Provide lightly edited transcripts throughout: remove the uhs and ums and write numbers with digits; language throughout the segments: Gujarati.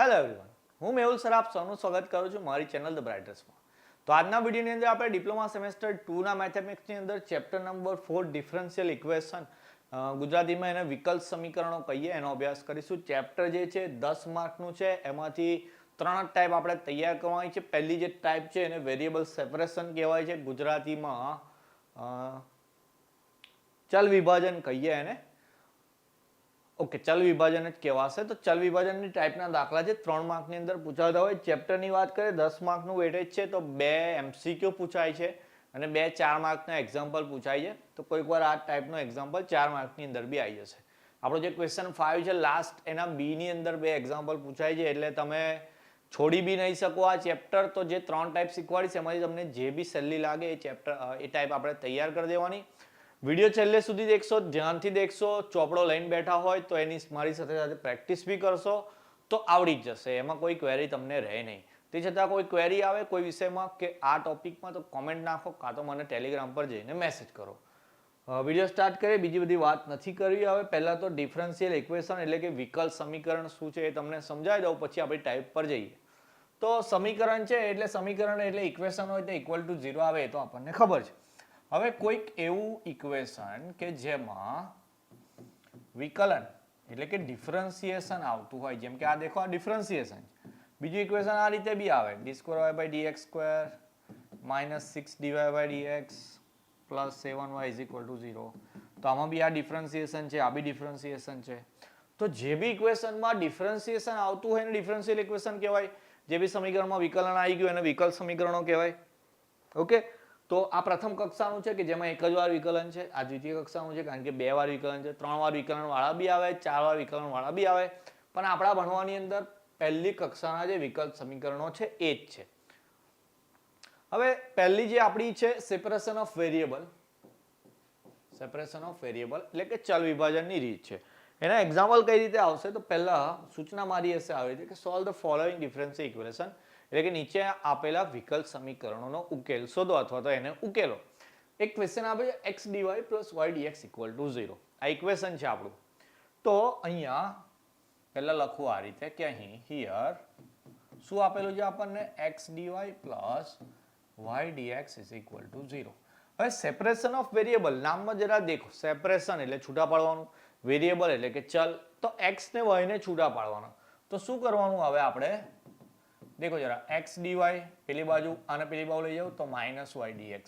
હેલો એવરીવન, હું મેહુલ સર આપ સૌનું સ્વાગત કરું છું મારી ચેનલ ધ બ્રાઇટર્સમાં. તો આજના વિડીયોની અંદર આપણે ડિપ્લોમા સેમેસ્ટર 2ના મેથેમેટિક્સની અંદર ચેપ્ટર નંબર 4 ડિફરન્શિયલ ઇક્વેશન, ગુજરાતીમાં એને વિકલ સમીકરણો કહીએ, એનો અભ્યાસ કરીશું. ચેપ્ટર જે છે 10 માર્કનું છે, એમાંથી 3 ટાઈપ આપણે તૈયાર કરવાની છે. પહેલી જે ટાઈપ છે એને વેરિયેબલ સેપરેશન કહેવાય છે, ગુજરાતીમાં ચલ વિભાજન કહીએ એને. ઓકે, ચલ વિભાજન જ કહેવાશે. તો ચલ વિભાજનની ટાઈપના દાખલા છે 3 માર્કની અંદર પૂછાતા હોય. ચેપ્ટરની વાત કરીએ 10 માર્કનું વેટેજ છે, તો 2 MCQ પૂછાય છે અને 2 4 માર્કના એક્ઝામ્પલ પૂછાય છે. તો કોઈક વાર આ ટાઈપનો એક્ઝામ્પલ 4 માર્કની અંદર બી આવી જશે. આપણો જે ક્વેશ્ચન 5 છે લાસ્ટ, એના બીની અંદર 2 એક્ઝામ્પલ પૂછાય છે, એટલે તમે છોડી બી નહીં શકો આ ચેપ્ટર. તો જે 3 ટાઈપ શીખવાડીશ એમાંથી તમને જે બી સહેલી લાગે એ ચેપ્ટર એ ટાઈપ આપણે તૈયાર કરી દેવાની. વિડીયો છેલ્લે સુધી દેખશો, ધ્યાનથી દેખશો, ચોપડો લઈને બેઠા હોય તો એની મારી સાથે સાથે પ્રેક્ટિસ બી કરશો તો આવડી જ જશે. એમાં કોઈ ક્વેરી તમને રહે નહીં. તે છતાં કોઈ ક્વેરી આવે કોઈ વિષયમાં કે આ ટોપિકમાં, તો કોમેન્ટ નાખો કાં તો મને ટેલિગ્રામ પર જઈને મેસેજ કરો. વિડીયો સ્ટાર્ટ કરીએ. બીજી બધી વાત નથી કરવી હવે. પહેલાં તો ડિફરન્શિયલ ઇક્વેશન એટલે કે વિકલ સમીકરણ શું છે એ તમને સમજાવી દઉં, પછી આપણે ટાઈપ પર જઈએ. તો સમીકરણ છે એટલે સમીકરણ એટલે ઇક્વેશન હોય તો ઇક્વલ ટુ 0 આવે એ તો આપણને ખબર છે. હવે કોઈક એવું ઇક્વેશન કે જેમાં વિકલન એટલે કે ડિફરન્સિએશન આવતું હોય, જેમ કે આ દેખો, આ ડિફરન્સિએશન. બીજું ઇક્વેશન આ રીતે બી આવે, d2y/dx² - 6dy/dx + 7y = 0. તો આમાં બી આ ડિફરન્સિએશન છે, આ બી ડિફરન્સિએશન છે. તો જે બી ઇક્વેશનમાં ડિફરન્સિએશન આવતું હોય એને ડિફરન્શિયલ ઇક્વેશન કહેવાય. જે બી સમીકરણમાં વિકલન આવી ગયું એને વિકલ સમીકરણો કહેવાય. ઓકે, તો આ પ્રથમ કક્ષાનું છે કે જેમાં એક જ વાર વિકલન છે. આ દ્વિતીય કક્ષાનું છે કારણ કે 2 વાર વિકલન છે. 3 વાર વિકલન વાળા બી આવે, 4 વાર વિકલન વાળા બી આવે. પણ આપણા ભણવાની અંદર પહેલી કક્ષાના જે વિકલ સમીકરણો છે એ જ છે. હવે પહેલી જે આપણી છે separation of variable, separation of variable એટલે કે ચલ વિભાજનની રીત છે. એના એક્ઝામ્પલ કઈ રીતે આવશે? તો પહેલા સૂચના મારી હશે આવી રીતે કે solve the following differential equation, એટલે કે નીચે આપેલા વિકલ સમીકરણોનો ઉકેલ શોધો અથવા તો એને ઉકેલો. એક ક્વેશ્ચન આપે છે x dy + y dx = 0. આ ઇક્વેશન છે આપણું. તો અહીંયા પહેલા લખવું આ રીતે કે અહીં હિયર શું આપેલું છે આપણને? x dy + y dx = 0. હવે સેપરેશન ઓફ વેરિયેબલ નામમાં જરા દેખો, સેપરેશન એટલે છૂટા પાડવાનું, વેરિયેબલ એટલે કે ચલ. તો x ને y ને છૂટા પાડવાના. તો શું કરવાનું હવે આપણે? દેખો જરા, x dy પેલી બાજુ અને પેલી બાજુ લઈ જાવ તો -y dx.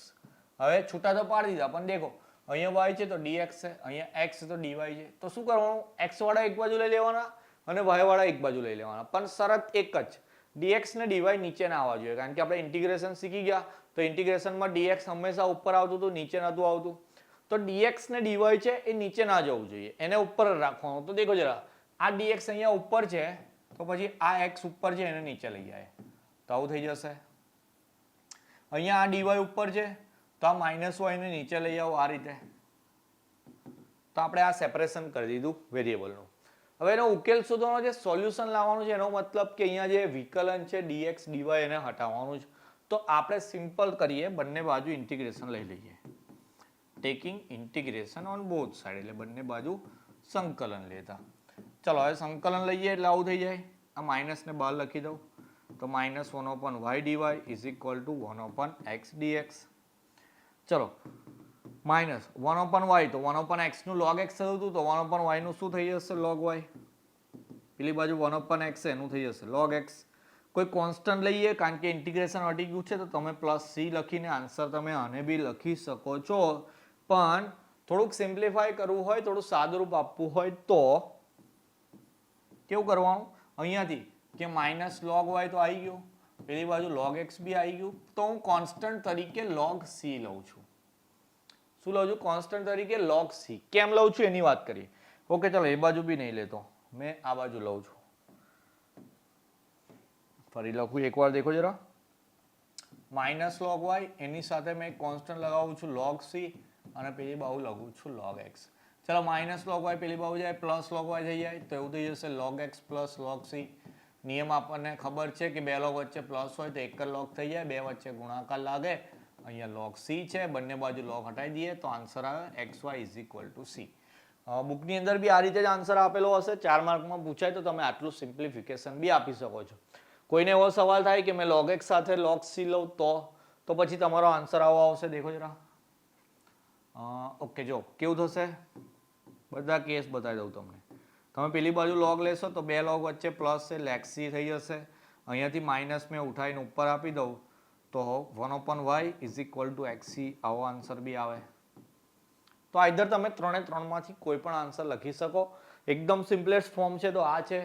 હવે છૂટા તો પાડી દીધા, પણ દેખો અહીંયા y છે તો dx છે, અહીંયા x છે તો dy છે. તો શું કરવાનું? x વાળા એક બાજુ લઈ લેવાના અને y વાળા એક બાજુ લઈ લેવાના. પણ શરત એક જ, dx ને dy નીચે ના આવવા જોઈએ, કારણ કે આપણે ઇન્ટિગ્રેશન શીખી ગયા તો ઇન્ટિગ્રેશનમાં dx હંમેશા ઉપર આવતું હતું, નીચે નહોતું આવતું. તો dx ને dy છે એ નીચે ના જવું જોઈએ, એને ઉપર રાખવાનું. તો દેખો જરા, આ dx અહીંયા ઉપર છે તો પછી આ x ઉપર છે એને નીચે લઈ જાય તો આવું થઈ જશે. અહીંયા આ dy ઉપર છે તો આ -y ને નીચે લઈ આવો આ રીતે. તો આપણે આ સેપરેશન કરી દીધું વેરિયેબલનું. હવે એનો ઉકેલ શોધવાનો છે, સોલ્યુશન લાવવાનું છે. એનો મતલબ કે અહીંયા જે વિકલન છે dx dy એને હટાવવાનું છે. તો આપણે સિમ્પલ કરીએ, બંને બાજુ ઇન્ટિગ્રેશન લઈ લઈએ. Taking integration on both side એટલે બંને બાજુ સંકલન લેતા. ચલો હવે સંકલન લઈએ એટલે આવું થઈ જાય. આ માઇનસ ને બહાર લખી દઉં તો -1/y dy = 1/x dx. ચલો, -1/y તો 1/x નું log x થતું હતું, તો 1/y નું શું થઈ જશે? log y. પેલી બાજુ 1/x એનું થઈ જશે log x. કોઈ કોન્સ્ટન્ટ લઈએ કારણ કે ઇન્ટિગ્રેશન હટી ગયું છે, તો તમે +c લખીને આન્સર તમે આને બી લખી શકો છો. પણ થોડુંક સિમ્પ્લિફાય કરવું હોય, થોડું સાદુરૂપ આપવું હોય તો કેવું કરવાનું? અહીંયાથી કે -log y તો આવી ગયું, પેલી બાજુ log x બી આવી ગયું, તો હું કોન્સ્ટન્ટ તરીકે log c લઉં છું. શું લઉં છું? કોન્સ્ટન્ટ તરીકે log c. કેમ લઉં છું એની વાત કરીએ. ઓકે, ચલો એ બાજુ બી નહીં લેતો, મેં આ બાજુ લઉં છું. ફરી લખું એકવાર, દેખો જરા. -log y એની સાથે મેં કોન્સ્ટન્ટ લગાવું છું log c અને પેલી બાજુ લખું છું log x. ચલો, -log y પેલી બાજુ જાય, +log y થઈ જાય તો એવું થઈ જશે log x + log c. નિયમ આપણને ખબર છે કે બે log વચ્ચે પ્લસ હોય તો એક જ log થઈ જાય, બે વચ્ચે ગુણાકાર લાગે. અહીંયા log c છે, બંને બાજુ log હટાવી દઈએ તો આન્સર આવે xy = c. બુકની અંદર બી આ રીતે જ આન્સર આપેલો હશે. 4 માર્કમાં પૂછાય તો તમે આટલું સિમ્પ્લિફિકેશન બી આપી શકો છો. કોઈને એવો સવાલ થાય કે મેં log x સાથે log c લઉં તો પછી તમારો આન્સર આવો આવશે. દેખો જરા. ઓકે, જો કેવું થશે, બધા કેસ બતાવી દઉં તમને. તમે પેલી બાજુ log લેશો તો 2 log વચ્ચે પ્લસ છે, lec c થઈ જશે. અહીંયાથી માઇનસ મેં ઉઠાવીને ઉપર આપી દઉં તો 1/y is equal two xc, આવો આન્સર બી આવે. તો આઈધર તમે 3 માંથી કોઈ પણ આન્સર લખી શકો. એકદમ સિમ્પલેસ્ટ ફોર્મ છે તો આ છે.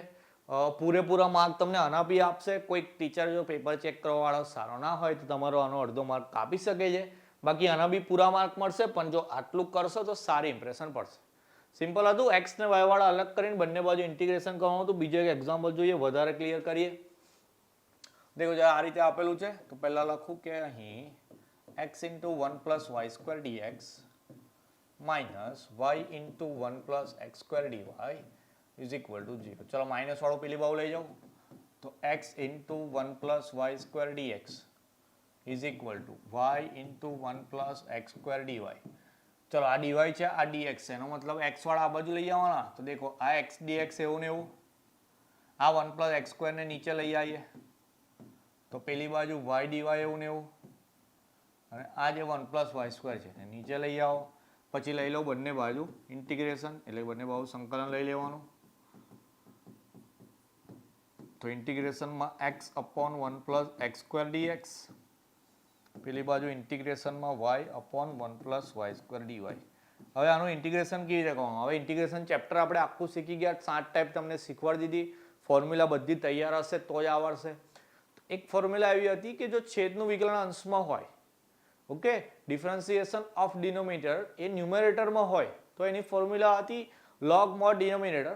પૂરેપૂરા માર્ક તમને આના બી આપશે. કોઈક ટીચર જો પેપર ચેક કરવા વાળો સારો ના હોય તો તમારો આનો અડધો માર્ક કાપી શકે છે. બાકી આના બી પૂરા માર્ક મળશે, પણ જો આટલું કરશો તો સારી ઇમ્પ્રેશન પડશે. સિમ્પલ હતું. એક્સ ને વાય વાળા અલગ કરીને બંને બાજુ ઇન્ટિગ્રેશન કરવાનું હતું. બીજો એક એક્ઝામ્પલ જોઈએ, વધારે ક્લિયર કરીએ. દેખો આ રીતે આપેલું છે તો પહેલા લખું કે અહીં x into 1 plus y square dx minus y into 1 plus x square dy is equal to 0. ચલો માઇનસ વાળો પેલી બાજુ લઈ જાઉં તો x into 1 plus y square dx is equal to y into 1 plus x square dy. ચલો આ dy છે, આ dx છે, એનો મતલબ x વાળા આ બાજુ લઈ આવવાના. તો દેખો આ x dx એવું ને એવું, આ 1 plus x square ને નીચે લઈ આવીએ તો પેલી બાજુ y dy એવું ને એવું, અને આ જે 1 plus y square છે એ નીચે લઈ આવો. પછી લઈ લો બંને બાજુ ઇન્ટિગ્રેશન, એટલે બંને બાજુ સંકલન લઈ લેવાનું. તો ઇન્ટિગ્રેશનમાં x upon 1 plus x square dx, પેલી બાજુ ઇન્ટિગ્રેશનમાં y upon 1 plus y square dy. હવે આનું ઇન્ટિગ્રેશન કેવી રીતે કરવાનું? હવે ઇન્ટિગ્રેશન ચેપ્ટર આપણે આખું શીખી ગયા. 7 ટાઈપ તમને શીખવાડી દીધી. ફોર્મ્યુલા બધી તૈયાર હશે તો જ આવડશે. એક ફોર્મ્યુલા એવી હતી કે જો છેદનું વિકલન અંશમાં હોય, ઓકે, ડિફરન્સિએશન ઓફ ડિનોમિનેટર એ ન્યુમેરેટરમાં હોય તો એની ફોર્મ્યુલા હતી log mod denominator,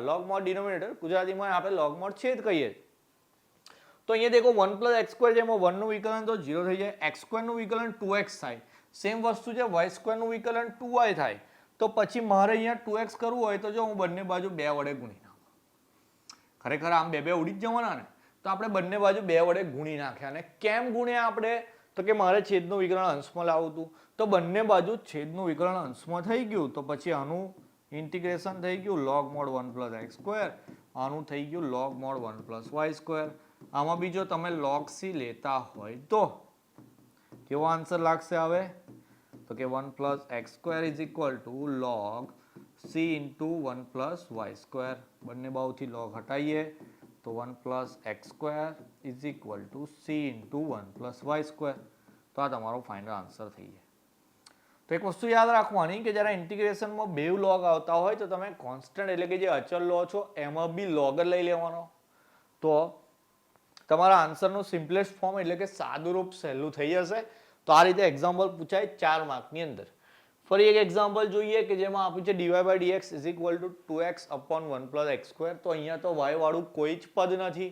log mod denominator ગુજરાતીમાં આપણે log mod છેદ કહીએ. તો અહીંયા દેખો 1 plus x square જેમાં 1 નું વિકલન તો 0 થઈ જાય, x square નું વિકલન 2x થાય. સેમ વસ્તુ છે y square નું વિકલન 2y થાય. તો પછી મારે અહીંયા 2x કરવું હોય તો જો હું બંને બાજુ 2 વડે ગુણી નાખું. ખરેખર આમ બે ઉડી જ જવાના ને, તો આપણે બંને બાજુ 2 વડે ગુણી નાખ્યા. અને કેમ ગુણ્યા આપણે? તો કે મારે છેદનું વિકલન અંશમાં લાવવું હતું. તો બંને બાજુ છેદનું વિકલન અંશમાં થઈ ગયું તો પછી આનું ઇન્ટિગ્રેશન થઈ ગયું log mod 1 plus x square, આનું થઈ ગયું log mod 1 plus y square. આમાં બી જો તમે log c લેતા હોય તો કેવો આન્સર લાગશે? હવે તો કે 1 plus x square is equal to log c into 1 plus y square. બંને બાજુથી log હટાઈએ તો 1 plus x square is equal to c into 1 plus y square. તો આ તમારો ફાઇનલ આન્સર થઈ જાય. તો એક વસ્તુ યાદ રાખવાની કે જ્યારે ઇન્ટિગ્રેશનમાં બે log આવતા હોય તો તમે કોન્સ્ટન્ટ એટલે કે જે અચળ લો છો એમાં બી log જ લઈ લેવાનો. તો તમારા આન્સરનું સિમ્પલેસ્ટ ફોર્મ એટલે કે સાદું રૂપ સહેલું થઈ જશે. તો આ રીતે એક્ઝામ્પલ પૂછાય 4 માર્કની અંદર. ફરી એક એક્ઝામ્પલ જોઈએ કે જેમાં આપ્યું છે dy by dx is equal to 2x upon 1 plus x square. તો અહીંયા તો y વાળું કોઈ જ પદ નથી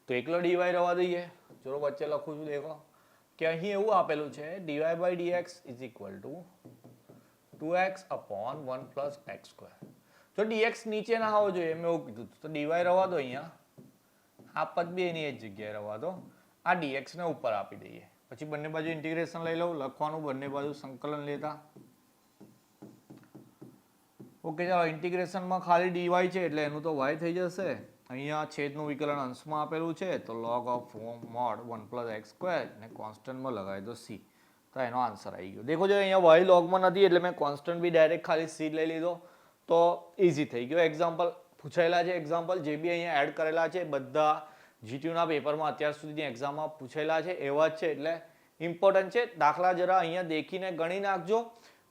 તો એકલો dy રહેવા દઈએ. ચલો વચ્ચે લખું છું, દેખો કે અહીં એવું આપેલું છે dy by dx is equal to 2x upon 1 plus x square. જો dx નીચે ના આવવો જોઈએ મેં એવું કીધું તો dy રહેવા દો, અહીંયા આ પદ બી એની જ જગ્યાએ રહેવા દો, આ dx ને ઉપર આપી દઈએ. પછી બંને બાજુ ઇન્ટિગ્રેશન લઈ લઉં, લખવાનું બંને બાજુ સંકલન લેતા. ઓકે, ચાલો ઇન્ટિગ્રેશનમાં ખાલી dy છે એટલે એનું તો y થઈ જશે. અહીંયા છેદનું વિકલન અંશમાં આપેલું છે તો log of mod 1 plus x square ને કોન્સ્ટન્ટમાં લગાવી દો c. તો એનો આન્સર આવી ગયો. દેખો જો અહીંયા y logમાં નથી એટલે મેં કોન્સ્ટન્ટ બી ડાયરેક્ટ ખાલી c લઈ લીધો તો ઇઝી થઈ ગયો. એક્ઝામ્પલ પૂછાયેલા છે, એક્ઝામ્પલ જે બી અહીંયા એડ કરેલા છે બધા જીટીયુના પેપરમાં અત્યાર સુધીની એક્ઝામમાં પૂછેલા છે એવા જ છે એટલે ઇમ્પોર્ટન્ટ છે. દાખલા જરા અહીંયા દેખીને ગણી નાખજો.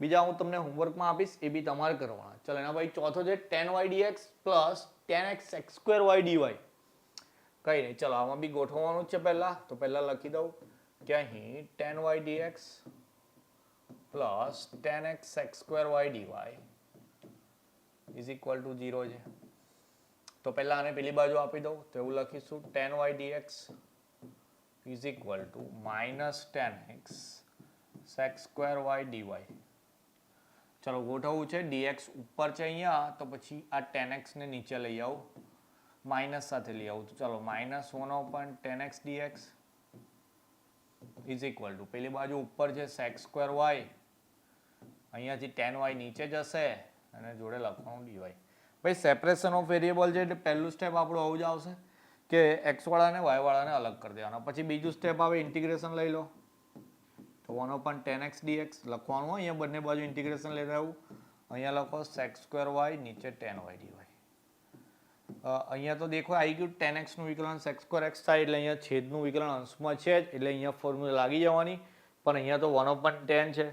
બીજા હું તમને હોમવર્કમાં આપીશ એ બી તમારે કરવાના. ચલો એના ભાઈ ચોથો છે tan y dx plus tan x x square y dy. કઈ નહીં, ચલો આમાં બી ગોઠવવાનું જ છે પહેલા. તો પહેલા લખી દઉં કે અહીં tan y dx plus tan x x square y dy is equal to 0 છે. તો પહેલા આને પેલી બાજુ આપી દઉં તો એવું લખીશું tan y dx is equal to minus tan x square y dy. ચલો ગોઠવવું છે, dx ઉપર છે અહીંયા તો પછી આ tan x ને નીચે લઈ આવું, માઇનસ સાથે લઈ આવું. તો ચલો minus 1 upon tan x dx is equal to પેલી બાજુ ઉપર છે sec square y, અહીંયાથી tan y નીચે જશે અને જોડે લખવાનું dy. ભાઈ સેપરેશન ઓફ વેરિયેબલ છે એટલે પહેલું સ્ટેપ આપણું આવું જ આવશે કે x વાળાને y વાળાને અલગ કરી દેવાના. પછી બીજું સ્ટેપ આવે ઇન્ટિગ્રેશન લઈ લો તો 1/10x dx લખવાનું હોય. અહીંયા બંને બાજુ ઇન્ટિગ્રેશન લઈ રહ્યું. અહીંયા લખો sec²y નીચે 10y dy. અહીંયા તો દેખો આવી ગયું 10x નું વિકલન sec²x થાય એટલે અહીંયા છેદનું વિકલન અંશમાં છે જ એટલે અહીંયા ફોર્મ્યુલા લાગી જવાની. પણ અહીંયા તો 1/10 છે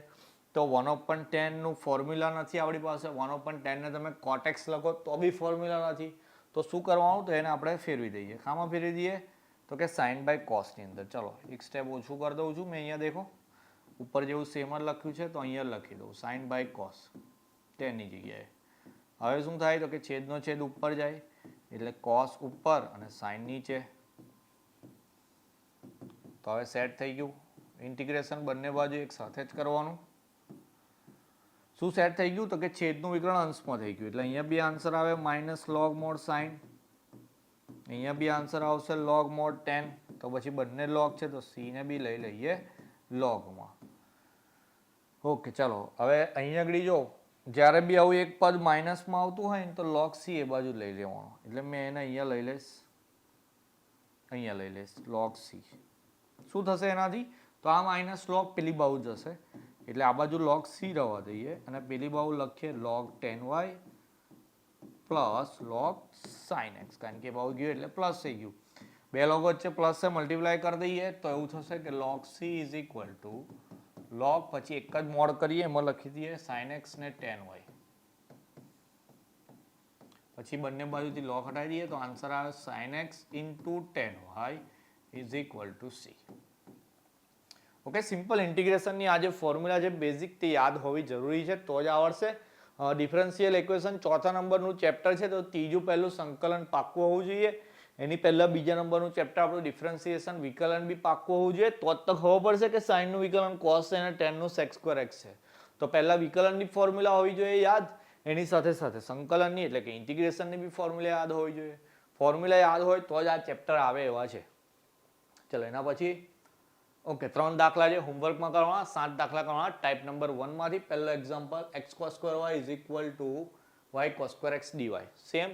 તો 1/10 નું ફોર્મ્યુલા નથી આપણી પાસે. 1/10 ને તમે cot x લખો તો બી ફોર્મ્યુલા નથી. તો શું કરવાનું તો એને આપણે ફેરવી દઈએ. ખામાં ફેરવી દઈએ તો કે sin by cos ની અંદર. ચલો એક સ્ટેપ ઓછું કરી દઉં છું મેં. અહીંયા દેખો ઉપર જેવું સેમ જ લખ્યું છે તો અહીંયા લખી દઉં sin by cos 10 ની જગ્યાએ. હવે શું થાય તો કે છેદનો છેદ ઉપર જાય એટલે cos ઉપર અને sin નીચે. તો હવે સેટ થઈ ગયું. ઇન્ટિગ્રેશન બંને બાજુ એક સાથે જ કરવાનું. શું સેટ થઈ ગયું તો કે છેદનું વિકલન અંશમાં થઈ ગયું એટલે અહીંયા બી આન્સર આવે -log mod sin. અહીંયા બી આન્સર આવશે log mod 10. તો પછી બંને log છે તો c ને બી લઈ લઈએ logમાં. ઓકે ચલો હવે અહીંયા આગળ જો જ્યારે બી આવું એક પદ માઇનસમાં આવતું હોય ને તો log c એ બાજુ લઈ લેવાનું. એટલે મેં એને અહીંયા લઈ લઈશ log c. શું થશે એનાથી તો આ માઇનસ log પેલી બાજુ જશે એટલે આ બાજુ log c રહેવા દઈએ અને પેલી બાજુ લખીએ log 10y plus log sin x. કારણ કે બાજુ ગયું એટલે પ્લસ થઈ ગયું. બે log વચ્ચે પ્લસ છે મલ્ટીપ્લાય કરી દઈએ તો એવું થશે કે log c is equal two log પછી એક જ મોડ કરીએ એમાં લખી દઈએ sin x ને 10y. પછી બંને બાજુથી log હટાવી દઈએ તો આન્સર આવે sin x into 10y is equal to c. Okay simple ઇન્ટિગ્રેશનની આ જે ફોર્મ્યુલા છે બેઝિક તે યાદ હોવી જરૂરી છે તો જ આવડશે. ડિફરન્શિયલ ઇક્વેશન ચોથા નંબરનું ચેપ્ટર છે તો ત્રીજું પહેલું સંકલન પાક્કું હોવું જોઈએ. એની પહેલા બીજા નંબરનું ચેપ્ટર આપણું ડિફરન્શિએશન વિકલન બી પાક્કું હોવું જોઈએ. તો જ તો ખબર પડશે કે sin નું વિકલન cos અને tan નું sec²x છે. તો પહેલા વિકલનની ફોર્મ્યુલા હોવી જોઈએ યાદ. એની સાથે સાથે સંકલનની એટલે કે ઇન્ટિગ્રેશનની બી ફોર્મ્યુલા યાદ હોવી જોઈએ. ફોર્મ્યુલા યાદ હોય તો જ આ ચેપ્ટર આવે એવા છે. ચલો એના પછી ઓકે 3 દાખલા છે હોમવર્કમાં કરવાના. 7 દાખલા કરવાના. ટાઈપ નંબર 1 માંથી પહેલો example x cos²y is equal to y cos²x dy. Same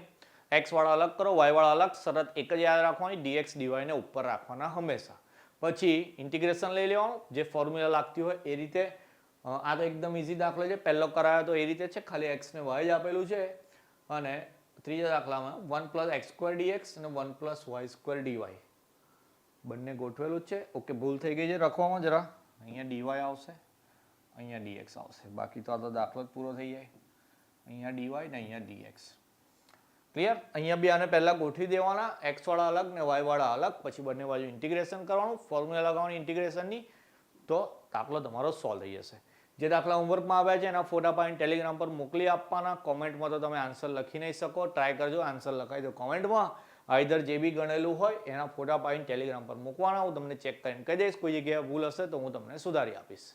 x વાળા અલગ કરો y વાળા અલગ. શરત એક જ યાદ રાખવાની dx dy ને ઉપર રાખવાના હંમેશા. પછી ઇન્ટિગ્રેશન લઈ લેવાનું જે ફોર્મ્યુલા લાગતી હોય એ રીતે. આ તો એકદમ ઈઝી દાખલો છે. પહેલો કરાયો તો એ રીતે છે ખાલી x ને y જ આપેલું છે અને ત્રીજા દાખલામાં 1 + x² dx અને 1 + y² dy બંને ગોઠવેલું જ છે. ઓકે ભૂલ થઈ ગઈ છે લખવામાં જરા. અહીંયા dy આવશે અહીંયા dx આવશે. બાકી તો આ તો દાખલો જ પૂરો થઈ જાય. અહીંયા dy ને અહીંયા dx. ક્લિયર. અહીંયા બી આને પહેલા ગોઠવી દેવાના. x વાળા અલગ ને y વાળા અલગ. પછી બંને બાજુ ઇન્ટિગ્રેશન કરવાનું. ફોર્મ્યુલા લગાવવાની ઇન્ટિગ્રેશનની તો દાખલો તમારો સોલ્વ થઈ જશે. જે દાખલા હોમવર્કમાં આવ્યા છે એના ફોટા પાડીને ટેલિગ્રામ પર મોકલી આપવાના. કોમેન્ટમાં તો તમે આન્સર લખી નહીં શકો. ટ્રાય કરજો આન્સર લખાઈ દો કોમેન્ટમાં. આઈધર જે બી ગણેલું હોય એના ફોટા પાડીને ટેલિગ્રામ પર મૂકવાના. હું તમને ચેક કરીને કહી દઈશ. કોઈ જગ્યાએ ભૂલ હશે તો હું તમને સુધારી આપીશ.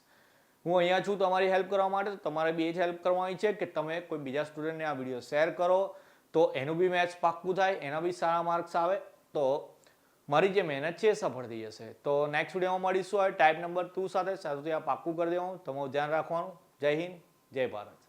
હું અહીંયા છું તમારી હેલ્પ કરવા માટે. તો તમારે બી એ જ હેલ્પ કરવાની છે કે તમે કોઈ બીજા સ્ટુડન્ટને આ વિડીયો શેર કરો તો એનું બી મેથ્સ પાક્કું થાય. એના બી સારા માર્ક્સ આવે તો મારી જે મહેનત છે એ સફળ થઈ જશે. તો નેક્સ્ટ વિડીયોમાં મળીશું હવે ટાઈપ નંબર 2 સાથે. સાથે આ પાક્કું કરી દેવાનું. તમારું ધ્યાન રાખવાનું. જય હિન્દ જય ભારત.